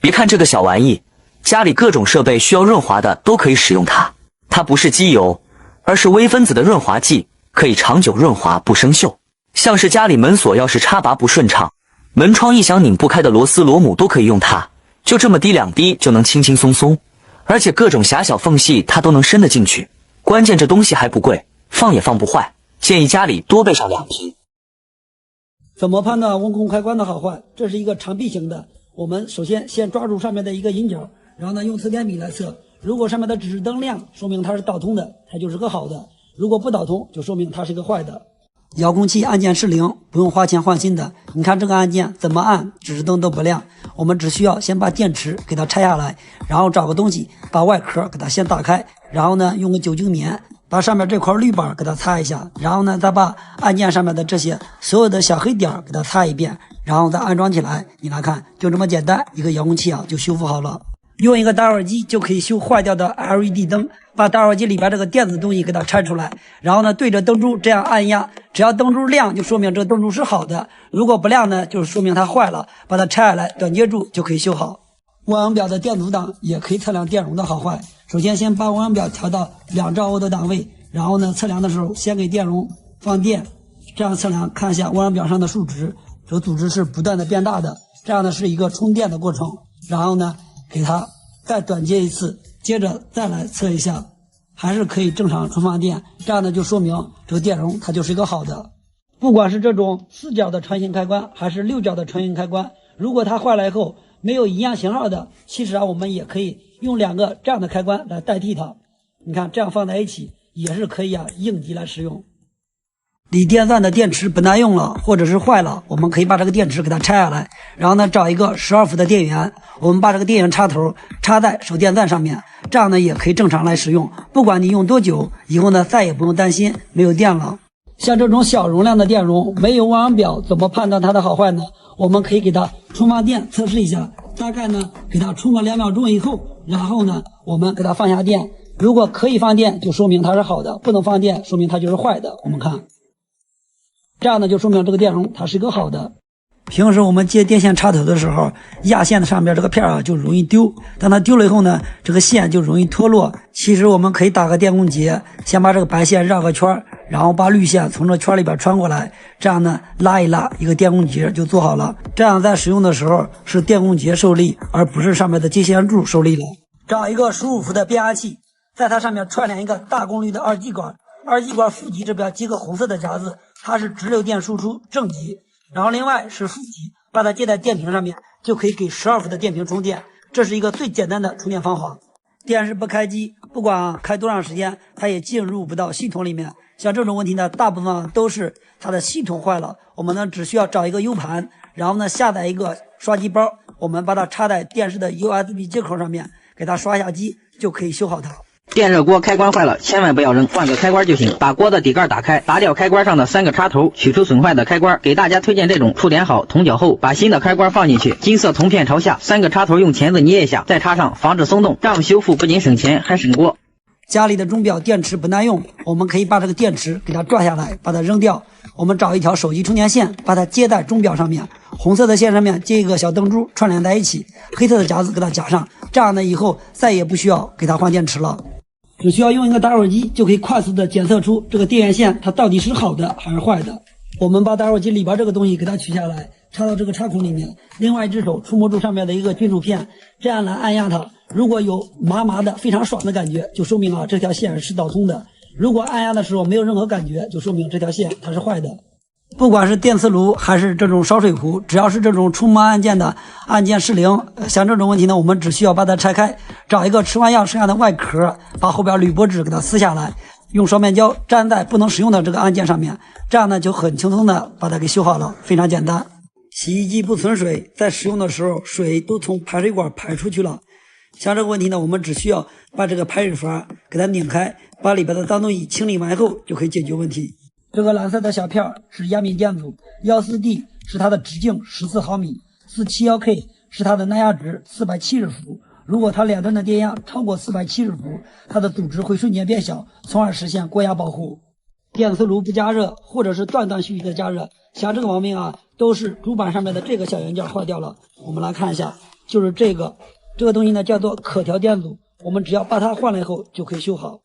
别看这个小玩意，家里各种设备需要润滑的都可以使用它。它不是机油，而是微分子的润滑剂，可以长久润滑不生锈。像是家里门锁钥匙插拔不顺畅，门窗一响拧不开的螺丝螺母都可以用它，就这么滴2滴就能轻轻松松，而且各种狭小缝隙它都能伸得进去。关键这东西还不贵，放也放不坏，建议家里多备上2瓶。怎么判断温控开关的好坏？这是一个长臂形的，我们首先抓住上面的一个引脚，然后呢用测点笔来测。如果上面的指示灯亮，说明它是导通的，它就是个好的；如果不导通，就说明它是个坏的。遥控器按键失灵，不用花钱换新的。你看这个按键怎么按，指示灯都不亮。我们只需要先把电池给它拆下来，然后找个东西把外壳给它先打开，然后呢用个酒精棉把上面这块滤板给它擦一下，然后呢再把按键上面的这些所有的小黑点给它擦一遍，然后再安装起来。你来看，就这么简单，一个遥控器就修复好了。用一个打火机就可以修坏掉的 LED 灯，把打火机里边这个电子东西给它拆出来，然后呢对着灯珠这样按压，只要灯珠亮就说明这个灯珠是好的，如果不亮呢就是说明它坏了，把它拆下来短接住就可以修好。万用表的电阻档也可以测量电容的好坏。首先把万用表调到2兆欧的档位，然后呢测量的时候先给电容放电，这样测量看一下万用表上的数值，这个组织是不断的变大的，这样呢是一个充电的过程，然后呢给它再短接一次，接着再来测一下，还是可以正常充放电，这样呢就说明这个电容它就是一个好的。不管是这种4角的穿行开关还是6角的穿行开关，如果它坏了以后没有一样型号的，其实我们也可以用2个这样的开关来代替它。你看这样放在一起也是可以应急来使用。锂电钻的电池不耐用了或者是坏了，我们可以把这个电池给它拆下来，然后呢找一个12伏的电源，我们把这个电源插头插在手电钻上面，这样呢也可以正常来使用，不管你用多久，以后呢再也不用担心没有电了。像这种小容量的电容没有万用表，怎么判断它的好坏呢？我们可以给它充放电测试一下，大概呢给它充个2秒钟以后，然后呢我们给它放下电，如果可以放电就说明它是好的，不能放电说明它就是坏的。我们看这样呢就说明这个电容它是一个好的。平时我们接电线插头的时候，压线的上面这个片就容易丢，当它丢了以后呢，这个线就容易脱落。其实我们可以打个电工结，先把这个白线绕个圈，然后把绿线从这圈里边穿过来，这样呢拉一拉，一个电工结就做好了。这样在使用的时候是电工结受力，而不是上面的接线柱受力了。找一个15伏的变压器，在它上面串联一个大功率的2G 管，2G 管负极这边接个红色的夹子，它是直流电输出正极，然后另外是负极，把它接在电瓶上面，就可以给12伏的电瓶充电。这是一个最简单的充电方法。电视不开机，不管开多长时间，它也进入不到系统里面。像这种问题呢，大部分都是它的系统坏了。我们呢只需要找一个 U 盘，然后呢下载一个刷机包，我们把它插在电视的 USB 接口上面，给它刷下机，就可以修好它。电热锅开关坏了，千万不要扔，换个开关就行。把锅的底盖打开，拔掉开关上的3个插头，取出损坏的开关。给大家推荐这种触点好、铜脚后，把新的开关放进去，金色铜片朝下，3个插头用钳子捏一下，再插上，防止松动。这样修复不仅省钱，还省锅。家里的钟表电池不耐用，我们可以把这个电池给它拽下来，把它扔掉。我们找一条手机充电线，把它接在钟表上面，红色的线上面接一个小灯珠串联在一起，黑色的夹子给它夹上，这样呢以后再也不需要给它换电池了。只需要用一个打火机就可以快速的检测出这个电源线它到底是好的还是坏的。我们把打火机里边这个东西给它取下来，插到这个插孔里面，另外一只手触摸住上面的一个金属片，这样来按压它。如果有麻麻的非常爽的感觉，就说明这条线是导通的；如果按压的时候没有任何感觉，就说明这条线它是坏的。不管是电磁炉还是这种烧水壶，只要是这种触摸按键的按键失灵，像这种问题呢，我们只需要把它拆开，找一个吃完药剩下的外壳，把后边铝箔纸给它撕下来，用双面胶粘在不能使用的这个按键上面，这样呢就很轻松的把它给修好了，非常简单。洗衣机不存水，在使用的时候水都从排水管排出去了，像这个问题呢，我们只需要把这个排水阀给它拧开，把里边的脏东西清理完后就可以解决问题。这个蓝色的小片是压密电阻，14D 是它的直径14毫米，471K 是它的耐压值470伏。如果它两端的电压超过470伏，它的阻值会瞬间变小，从而实现过压保护。电磁炉不加热或者是断断续续的加热，像这个毛病都是主板上面的这个小元件坏掉了。我们来看一下，就是这个东西呢叫做可调电阻，我们只要把它换了以后就可以修好。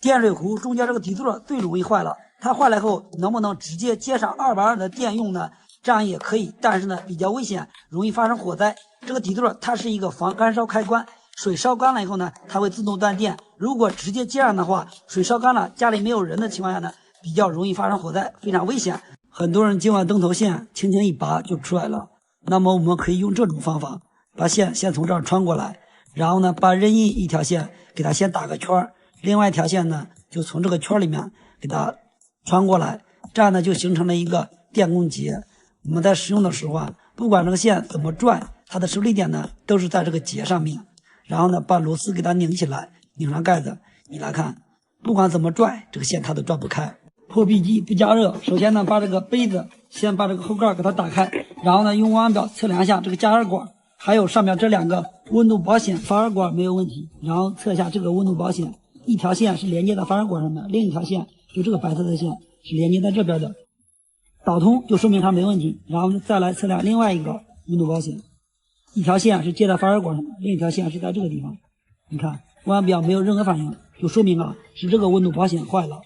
电水壶中间这个底座最容易坏了，它坏了以后能不能直接接上220的电用呢？这样也可以，但是呢比较危险，容易发生火灾。这个底座它是一个防干烧开关，水烧干了以后呢，它会自动断电。如果直接接上的话，水烧干了，家里没有人的情况下呢，比较容易发生火灾，非常危险。很多人接完灯头线，轻轻一拔就出来了。那么我们可以用这种方法，把线先从这儿穿过来，然后呢，把任意一条线给它先打个圈，另外一条线呢，就从这个圈里面给它穿过来，这样呢就形成了一个电工结。我们在使用的时候啊，不管这个线怎么转，它的受力点呢都是在这个结上面。然后呢，把螺丝给它拧起来，拧上盖子，你来看，不管怎么拽，这个线它都转不开。破壁机不加热，首先呢，把这个杯子先把这个后盖给它打开，然后呢，用弯表测量一下这个加热管，还有上面这2个温度保险阀耳管没有问题，然后测一下这个温度保险，一条线是连接在阀耳管上面，另一条线就这个白色的线是连接在这边的，导通就说明它没问题。然后再来测量另外一个温度保险，一条线是接在阀耳管上的，另一条线是在这个地方，你看弯表没有任何反应，就说明啊是这个温度保险坏了。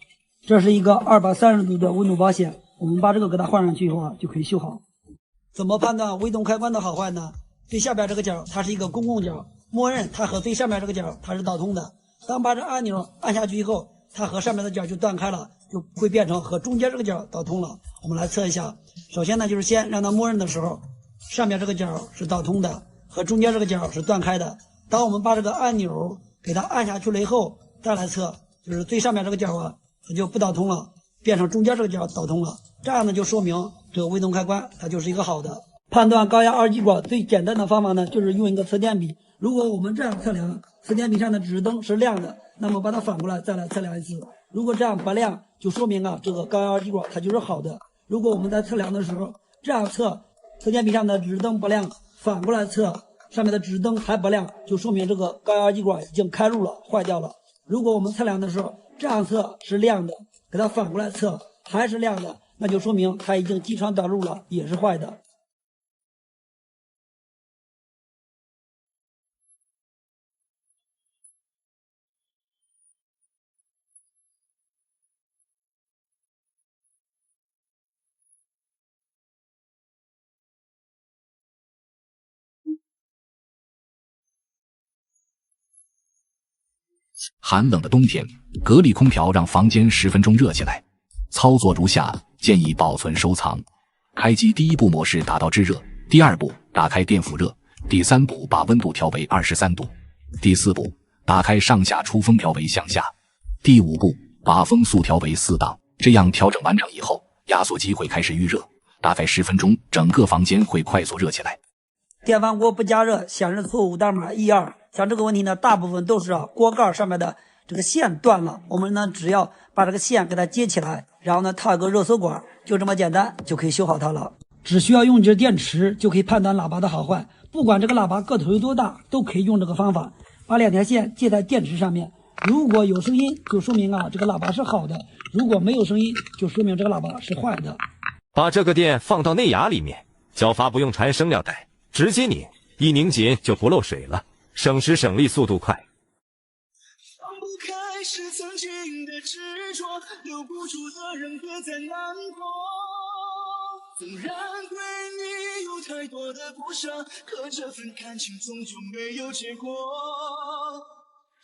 这是一个230度的温度保险，我们把这个给它换上去以后啊，就可以修好。怎么判断微动开关的好坏呢？最下边这个角它是一个公共角，默认它和最上面这个角它是导通的。当把这按钮按下去以后，它和上面的角就断开了，就会变成和中间这个角导通了。我们来测一下，首先呢就是先让它默认的时候，上面这个角是导通的，和中间这个角是断开的。当我们把这个按钮给它按下去了以后，再来测，就是最上面这个角啊，它就不导通了，变成中间这个角导通了。这样呢就说明这个微动开关它就是一个好的。判断高压二极管最简单的方法呢，就是用一个测电笔。如果我们这样测量，测电笔上的指示灯是亮的，那么把它反过来再来测量一次。如果这样不亮，就说明啊这个高压二极管它就是好的。如果我们在测量的时候这样测，测电笔上的指示灯不亮，反过来测上面的指示灯还不亮，就说明这个高压二极管已经开路了，坏掉了。如果我们测量的时候这样测是亮的，给它反过来测还是亮的，那就说明它已经击穿短路了，也是坏的。寒冷的冬天，格力空调让房间10分钟热起来。操作如下，建议保存收藏。开机第一步模式达到制热，第2步打开电辅热，第3步把温度调为23度，第4步打开上下出风调为向下，第5步把风速调为4档。这样调整完成以后，压缩机会开始预热，大概10分钟，整个房间会快速热起来。电饭锅不加热显示错误代码12，像这个问题呢，大部分都是锅盖上面的这个线断了。我们呢，只要把这个线给它接起来，然后呢套一个热缩管，就这么简单，就可以修好它了。只需要用一节电池就可以判断喇叭的好坏，不管这个喇叭个头有多大，都可以用这个方法，把2条线接在电池上面。如果有声音，就说明这个喇叭是好的；如果没有声音，就说明这个喇叭是坏的。把这个电放到内牙里面，交阀不用缠生料带，直接拧，一拧紧就不漏水了，省时省力，速度快。放不开是曾经的执着，留不住的人别再难过。纵然对你有太多的不舍，可这份感情终究没有结果。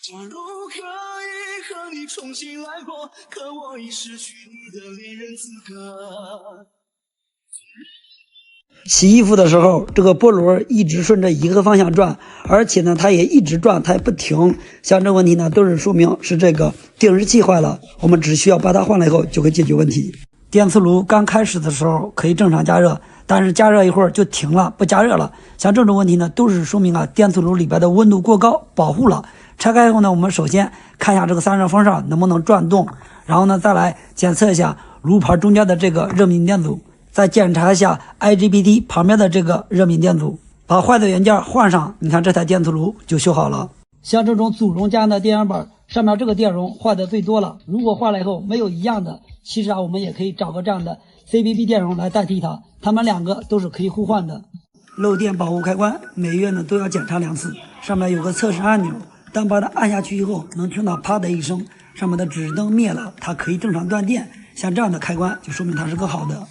假如可以和你重新来过，可我已失去你的恋人资格。洗衣服的时候，这个波轮一直顺着一个方向转，而且呢它也一直转，它也不停。像这个问题呢，都是说明是这个定时器坏了，我们只需要把它换了以后就可以解决问题。电磁炉刚开始的时候可以正常加热，但是加热一会儿就停了，不加热了。像这种问题呢，都是说明电磁炉里边的温度过高，保护了。拆开以后呢，我们首先看一下这个散热风扇能不能转动，然后呢再来检测一下炉盘中间的这个热敏电阻，再检查一下 IGBT 旁边的这个热敏电阻，把坏的元件换上，你看这台电磁炉就修好了。像这种组容家的电源板上面这个电容坏的最多了，如果换了以后没有一样的，其实我们也可以找个这样的 CBB 电容来代替它，它们2个都是可以互换的。漏电保护开关每月呢都要检查2次，上面有个测试按钮，当把它按下去以后，能听到啪的一声，上面的指示灯灭了，它可以正常断电。像这样的开关就说明它是个好的。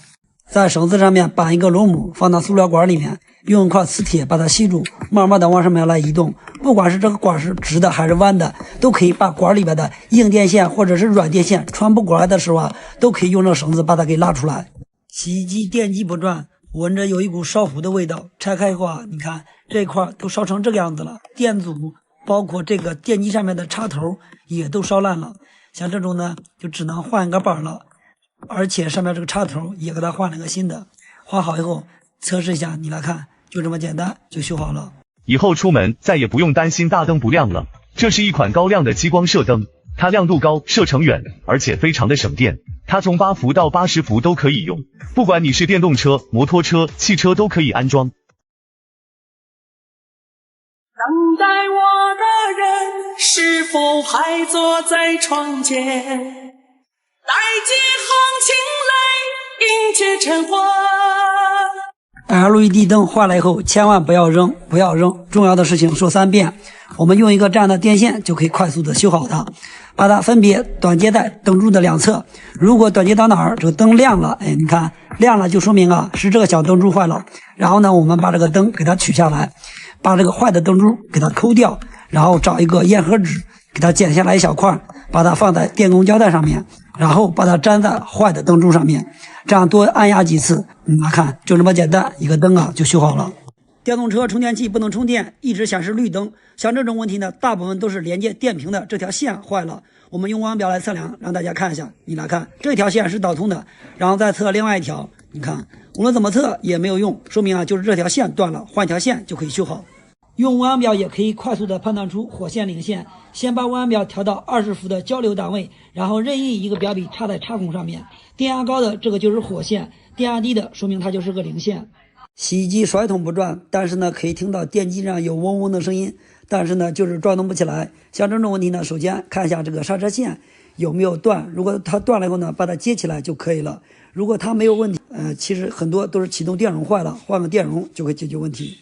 在绳子上面绑一个螺母，放到塑料管里面，用一块磁铁把它吸住，慢慢的往上面来移动。不管是这个管是直的还是弯的，都可以把管里边的硬电线或者是软电线穿不过来的时候啊，都可以用这个绳子把它给拉出来。洗衣机电机不转，闻着有一股烧糊的味道。拆开以后啊，你看这一块都烧成这个样子了，电阻包括这个电机上面的插头也都烧烂了。像这种呢，就只能换一个板了。而且上面这个插头也给它换了个新的，换好以后测试一下，你来看，就这么简单就修好了。以后出门再也不用担心大灯不亮了。这是一款高亮的激光射灯，它亮度高，射程远，而且非常的省电。它从8伏到80伏都可以用，不管你是电动车、摩托车、汽车都可以安装。等待我的人是否还坐在窗前？待几行情来迎接晨昏。LED 灯坏了以后千万不要扔，不要扔，重要的事情说3遍。我们用一个这样的电线就可以快速的修好它，把它分别短接在灯柱的2侧。如果短接到哪儿，这个灯亮了，你看亮了就说明啊是这个小灯柱坏了。然后呢，我们把这个灯给它取下来，把这个坏的灯柱给它抠掉，然后找一个烟盒纸给它剪下来一小块，把它放在电工胶带上面，然后把它粘在坏的灯柱上面，这样多按压几次，你来看就这么简单，一个灯啊就修好了。电动车充电器不能充电，一直显示绿灯，像这种问题呢，大部分都是连接电瓶的这条线坏了。我们用弯表来测量，让大家看一下，你来看这条线是导通的，然后再测另外一条，你看无论怎么测也没有用，说明啊就是这条线断了，换一条线就可以修好。用弯表也可以快速的判断出火线领线，先把弯表调到20伏的交流档位，然后任意一个表笔插在插孔上面，电压高的这个就是火线，电压低的说明它就是个零线。洗衣机甩筒不转，但是呢可以听到电机上有嗡嗡的声音，但是呢就是转动不起来。像这种问题呢，首先看一下这个刹车线有没有断，如果它断了以后呢，把它接起来就可以了。如果它没有问题，其实很多都是启动电容坏了，换个电容就可以解决问题。